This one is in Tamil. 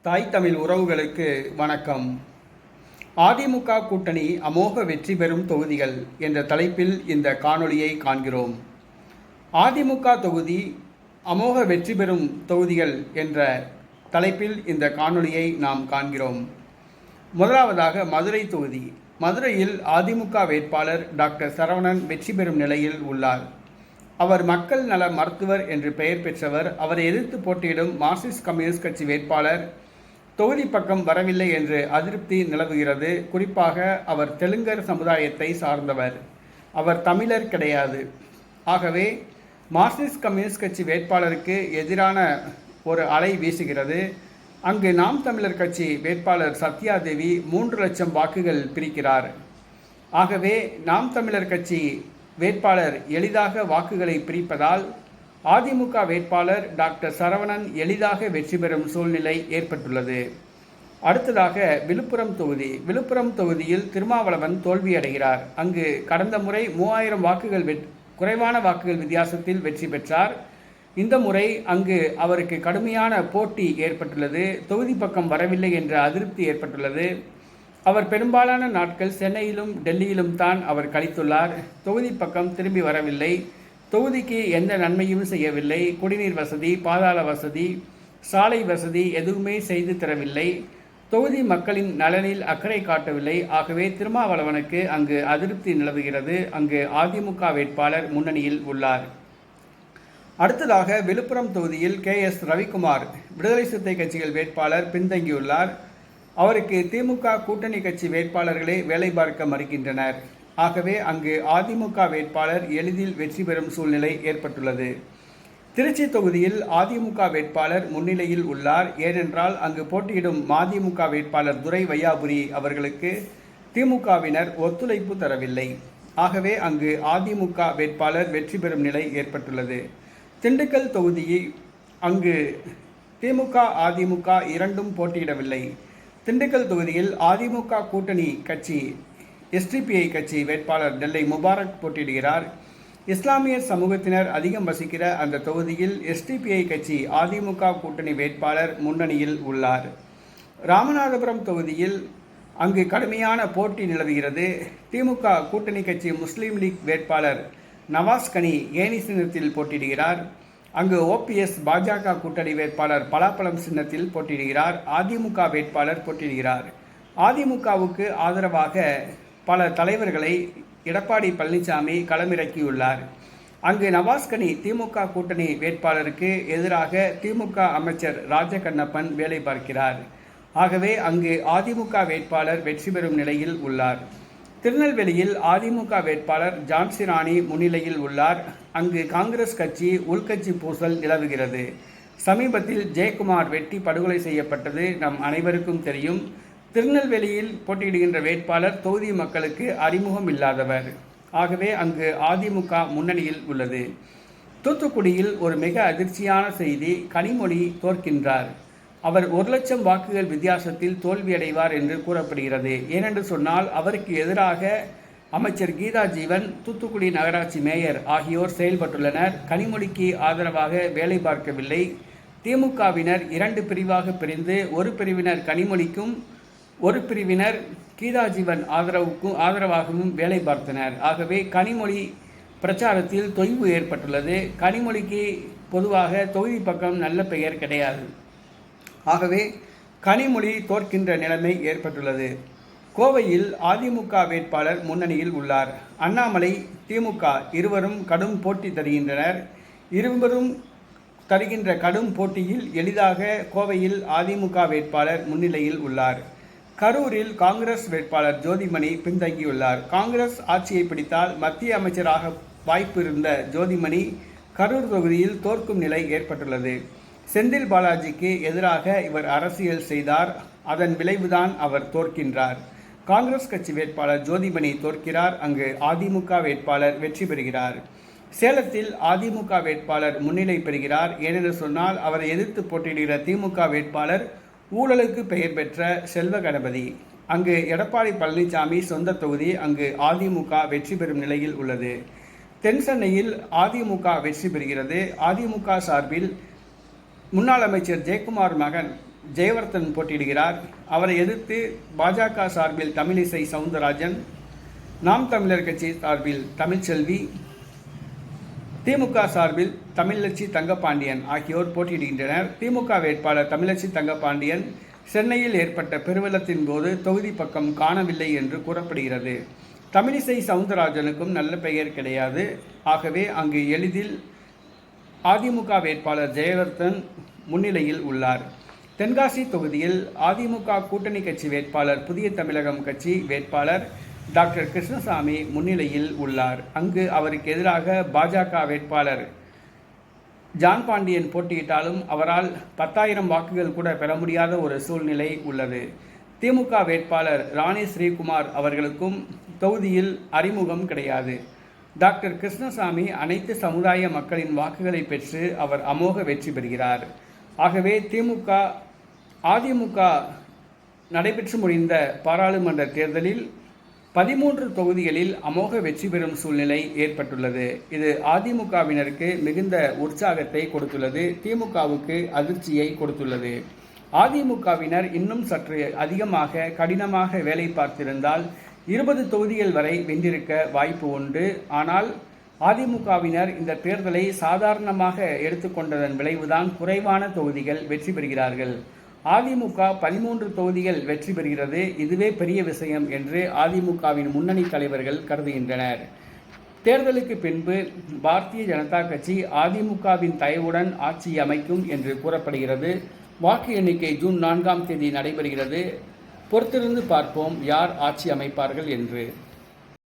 தாய் தமிழ் உறவுகளுக்கு வணக்கம். அதிமுக கூட்டணி அமோக வெற்றி பெறும் தொகுதிகள் என்ற தலைப்பில் இந்த காணொளியை காண்கிறோம். அதிமுக தொகுதி அமோக வெற்றி பெறும் தொகுதிகள் என்ற தலைப்பில் இந்த காணொளியை நாம் காண்கிறோம். முதலாவதாக மதுரை தொகுதி. மதுரையில் அதிமுக வேட்பாளர் டாக்டர் சரவணன் வெற்றி பெறும் நிலையில் உள்ளார். அவர் மக்கள் நல மருத்துவர் என்று பெயர் பெற்றவர். அவரை எதிர்த்து போட்டியிடும் மார்க்சிஸ்ட் கம்யூனிஸ்ட் கட்சி வேட்பாளர் தொகுதி பக்கம் வரவில்லை என்று அதிருப்தி நிலவுகிறது. குறிப்பாக அவர் தெலுங்கர் சமுதாயத்தை சார்ந்தவர். அவர் தமிழர் கிடையாது. ஆகவே மார்க்சிஸ்ட் கம்யூனிஸ்ட் கட்சி வேட்பாளருக்கு எதிரான ஒரு அலை வீசுகிறது. அங்கு நாம் தமிழர் கட்சி வேட்பாளர் சத்யாதேவி 3 லட்சம் வாக்குகள் பிரிக்கிறார். ஆகவே நாம் தமிழர் கட்சி வேட்பாளர் எளிதாக வாக்குகளை பிரிப்பதால் அதிமுக வேட்பாளர் டாக்டர் சரவணன் எளிதாக வெற்றி பெறும் சூழ்நிலை ஏற்பட்டுள்ளது. அடுத்ததாக விழுப்புரம் தொகுதி. விழுப்புரம் தொகுதியில் திருமாவளவன் தோல்வியடைகிறார். அங்கு கடந்த முறை 3000 வாக்குகள் குறைவான வாக்குகள் வித்தியாசத்தில் வெற்றி பெற்றார். இந்த முறை அங்கு அவருக்கு கடுமையான போட்டி ஏற்பட்டுள்ளது. தொகுதி பக்கம் வரவில்லை என்ற அதிருப்தி ஏற்பட்டுள்ளது. அவர் பெரும்பாலான நாட்கள் சென்னையிலும் டெல்லியிலும் தான் அவர் கழித்துள்ளார். தொகுதி பக்கம் திரும்பி வரவில்லை. தொகுதிக்கு எந்த நன்மையும் செய்யவில்லை. குடிநீர் வசதி, பாதாள வசதி, சாலை வசதி எதுவுமே செய்து தரவில்லை. தொகுதி மக்களின் நலனில் அக்கறை காட்டவில்லை. ஆகவே திருமாவளவனுக்கு அங்கு அதிருப்தி நிலவுகிறது. அங்கு அதிமுக வேட்பாளர் முன்னணியில் உள்ளார். அடுத்ததாக விழுப்புரம் தொகுதியில் KS ரவிக்குமார் விடுதலை சிறுத்தை கட்சிகள் வேட்பாளர் பின்தங்கியுள்ளார். அவருக்கு திமுக கூட்டணி கட்சி வேட்பாளர்களே வேலை பார்க்க மறுக்கின்றனர். ஆகவே அங்கு அதிமுக வேட்பாளர் எளிதில் வெற்றி பெறும் சூழ்நிலை ஏற்பட்டுள்ளது. திருச்சி தொகுதியில் அதிமுக வேட்பாளர் முன்னிலையில் உள்ளார். ஏனென்றால் அங்கு போட்டியிடும் மதிமுக வேட்பாளர் துரை வையாபுரி அவர்களுக்கு திமுகவினர் ஒத்துழைப்பு தரவில்லை. ஆகவே அங்கு அதிமுக வேட்பாளர் வெற்றி பெறும் நிலை ஏற்பட்டுள்ளது. திண்டுக்கல் தொகுதியில் அங்கு திமுக அதிமுக இரண்டும் போட்டியிடவில்லை. திண்டுக்கல் தொகுதியில் அதிமுக கூட்டணி கட்சி SDPI கட்சி வேட்பாளர் நெல்லை முபாரக் போட்டியிடுகிறார். இஸ்லாமிய சமூகத்தினர் அதிகம் வசிக்கிற அந்த தொகுதியில் SDPI கட்சி அதிமுக கூட்டணி வேட்பாளர் முன்னணியில் உள்ளார். ராமநாதபுரம் தொகுதியில் அங்கு கடுமையான போட்டி நிலவுகிறது. திமுக கூட்டணி கட்சி முஸ்லீம் லீக் வேட்பாளர் நவாஸ் கனி ஏணி சின்னத்தில் போட்டியிடுகிறார். அங்கு OPS பாஜக கூட்டணி வேட்பாளர் பலாப்பழம் சின்னத்தில் போட்டியிடுகிறார். அதிமுக வேட்பாளர் போட்டியிடுகிறார். அதிமுகவுக்கு ஆதரவாக பல தலைவர்களை எடப்பாடி பழனிசாமி களமிறக்கியுள்ளார். அங்கு நவாஸ்கனி திமுக கூட்டணி வேட்பாளருக்கு எதிராக திமுக அமைச்சர் ராஜகண்ணப்பன் வேலை பார்க்கிறார். ஆகவே அங்கு அதிமுக வேட்பாளர் வெற்றி பெறும் நிலையில் உள்ளார். திருநெல்வேலியில் அதிமுக வேட்பாளர் ஜான்சி ராணி முன்னிலையில் உள்ளார். அங்கு காங்கிரஸ் கட்சி உள்கட்சி பூசல் நிலவுகிறது. சமீபத்தில் ஜெயக்குமார் வெட்டி படுகொலை செய்யப்பட்டது நம் அனைவருக்கும் தெரியும். திருநெல்வேலியில் போட்டியிடுகின்ற வேட்பாளர் தொகுதி மக்களுக்கு அறிமுகம் இல்லாதவர். ஆகவே அங்கு அதிமுக முன்னணியில் உள்ளது. தூத்துக்குடியில் ஒரு மிக அதிர்ச்சியான செய்தி. கனிமொழி தோற்கின்றார். அவர் 1 லட்சம் வாக்குகள் வித்தியாசத்தில் தோல்வியடைவார் என்று கூறப்படுகிறது. ஏனென்று சொன்னால் அவருக்கு எதிராக அமைச்சர் கீதா ஜீவன், தூத்துக்குடி நகராட்சி மேயர் ஆகியோர் செயல்பட்டுள்ளனர். கனிமொழிக்கு ஆதரவாக வேலை பார்க்கவில்லை. திமுகவினர் 2 பிரிவாக பிரிந்து ஒரு பிரிவினர் கனிமொழிக்கும் ஒரு பிரிவினர் கீதா ஜீவன் ஆதரவாகவும் வேலை பார்த்தனர். ஆகவே கனிமொழி பிரச்சாரத்தில் தொய்வு ஏற்பட்டுள்ளது. கனிமொழிக்கு பொதுவாக தொகுதி பக்கம் நல்ல பெயர் கிடையாது. ஆகவே கனிமொழி தோற்கின்ற நிலைமை ஏற்பட்டுள்ளது. கோவையில் அதிமுக வேட்பாளர் முன்னணியில் உள்ளார். அண்ணாமலை, திமுக இருவரும் கடும் போட்டி தருகின்றனர். இருவரும் தருகின்ற கடும் போட்டியில் எளிதாக கோவையில் அதிமுக வேட்பாளர் முன்னிலையில் உள்ளார். கரூரில் காங்கிரஸ் வேட்பாளர் ஜோதிமணி பின்தங்கியுள்ளார். காங்கிரஸ் ஆட்சியை பிடித்தால் மத்திய அமைச்சராக வாய்ப்பு இருந்த ஜோதிமணி கரூர் தொகுதியில் தோற்கும் நிலை ஏற்பட்டுள்ளது. செந்தில் பாலாஜிக்கு எதிராக இவர் அரசியல் செய்தார். அதன் விளைவுதான் அவர் தோற்கின்றார். காங்கிரஸ் கட்சி வேட்பாளர் ஜோதிமணி தோற்கிறார். அங்கு அதிமுக வேட்பாளர் வெற்றி பெறுகிறார். சேலத்தில் அதிமுக வேட்பாளர் முன்னிலை பெறுகிறார். ஏனென்று சொன்னால் அவரை எதிர்த்து போட்டியிடுகிற திமுக வேட்பாளர் ஊழலுக்கு பெயர் பெற்ற செல்வ கணபதி. அங்கு எடப்பாடி பழனிசாமி சொந்த தொகுதி. அங்கு அதிமுக வெற்றி பெறும் நிலையில் உள்ளது. தென் சென்னையில் அதிமுக வெற்றி பெறுகிறது. அதிமுக சார்பில் முன்னாள் அமைச்சர் ஜெயக்குமார் மகன் ஜெயவர்தன் போட்டியிடுகிறார். அவரை எதிர்த்து பாஜக சார்பில் தமிழிசை சவுந்தரராஜன், நாம் தமிழர் கட்சி சார்பில் தமிழ்ச்செல்வி, திமுக சார்பில் தமிழச்சி தங்கப்பாண்டியன் ஆகியோர் போட்டியிடுகின்றனர். திமுக வேட்பாளர் தமிழச்சி தங்கப்பாண்டியன் சென்னையில் ஏற்பட்ட பெருவெள்ளத்தின் போது தொகுதி பக்கம் காணவில்லை என்று கூறப்படுகிறது. தமிழிசை சவுந்தரராஜனுக்கும் நல்ல பெயர் கிடையாது. ஆகவே அங்கு எளிதில் அதிமுக வேட்பாளர் ஜெயவர்தன் முன்னிலையில் உள்ளார். தென்காசி தொகுதியில் அதிமுக கூட்டணி கட்சி வேட்பாளர் புதிய தமிழகம் கட்சி வேட்பாளர் டாக்டர் கிருஷ்ணசாமி முன்னிலையில் உள்ளார். அங்கு அவருக்கு எதிராக பாஜக வேட்பாளர் ஜான் பாண்டியன் போட்டியிட்டாலும் அவரால் 10,000 வாக்குகள் கூட பெற முடியாத ஒரு சூழ்நிலை உள்ளது. திமுக வேட்பாளர் ராணி ஸ்ரீகுமார் அவர்களுக்கும் தொகுதியில் அறிமுகம் கிடையாது. டாக்டர் கிருஷ்ணசாமி அனைத்து சமுதாய மக்களின் வாக்குகளை பெற்று அவர் அமோக வெற்றி பெறுகிறார். ஆகவே அதிமுக நடைபெற்று முடிந்த பாராளுமன்ற தேர்தலில் 13 தொகுதிகளில் அமோக வெற்றி பெறும் சூழ்நிலை ஏற்பட்டுள்ளது. இது அதிமுகவினருக்கு மிகுந்த உற்சாகத்தை கொடுத்துள்ளது, திமுகவுக்கு அதிர்ச்சியை கொடுத்துள்ளது. அதிமுகவினர் இன்னும் சற்று அதிகமாக கடினமாக வேலை பார்த்திருந்தால் 20 தொகுதிகள் வரை வென்றிருக்க வாய்ப்பு உண்டு. ஆனால் அதிமுகவினர் இந்த தேர்தலை சாதாரணமாக எடுத்துக்கொண்டதன் விளைவுதான் குறைவான தொகுதிகள் வெற்றி பெறுகிறார்கள். அதிமுக 13 தொகுதிகள் வெற்றி பெறுகிறது. இதுவே பெரிய விஷயம் என்று அதிமுகவின் முன்னணி தலைவர்கள் கருதுகின்றனர். தேர்தலுக்கு பின்பு பாரதிய ஜனதா கட்சி அதிமுகவின் தயவுடன் ஆட்சி அமைக்கும் என்று கூறப்படுகிறது. வாக்கு எண்ணிக்கை ஜூன் 4ஆம் தேதி நடைபெறுகிறது. பொறுத்திருந்து பார்ப்போம் யார் ஆட்சி அமைப்பார்கள் என்று.